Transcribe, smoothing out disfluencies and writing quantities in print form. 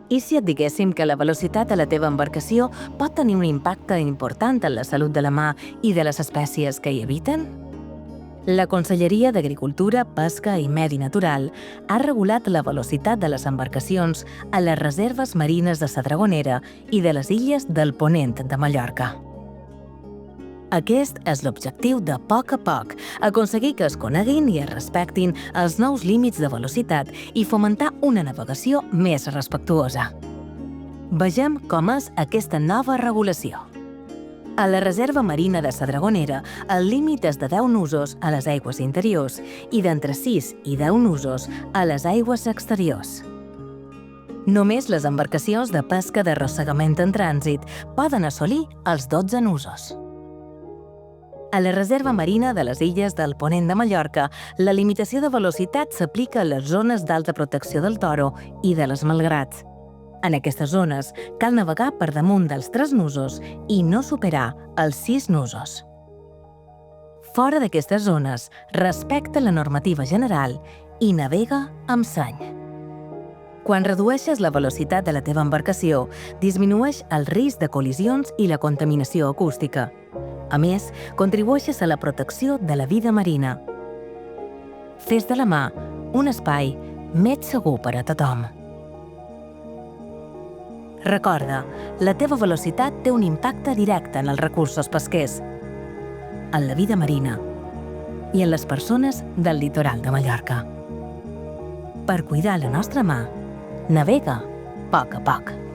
I si et diguéssim que la velocitat a la teva embarcació pot tenir un impacte important en la salut de la mar i de les espècies que hi habiten? La Conselleria d'Agricultura, Pesca i Medi Natural ha regulat la velocitat de les embarcacions a les reserves marines de la Dragonera i de les illes del Ponent de Mallorca. Aquest és l'objectiu de poc a poc, aconseguir que es coneguin i es respectin els nous límits de velocitat i fomentar una navegació més respectuosa. Vegem com és aquesta nova regulació. A la reserva marina de la Dragonera, el límit és de 10 nusos a les aigües interiors i d'entre 6 i 10 nusos a les aigües exteriors. Només les embarcacions de pesca d'arrossegament en trànsit poden assolir els 12 nusos. A la reserva marina de les illes del Ponent de Mallorca, la limitació de velocitat s'aplica a les zones d'alta protecció del toro i de les malgrats. En aquestes zones cal navegar per damunt dels 3 nusos i no superar els 6 nusos. Fora d'aquestes zones, respecta la normativa general i navega amb seny. Quan redueixes la velocitat de la teva embarcació, disminueix el risc de col·lisions i la contaminació acústica. A més, contribueixes a la protecció de la vida marina. Fes de la mar un espai més segur per a tothom. Recorda, la teva velocitat té un impacte directe en els recursos pesquers, en la vida marina i en les persones del litoral de Mallorca. Per cuidar la nostra mar, navega a poc.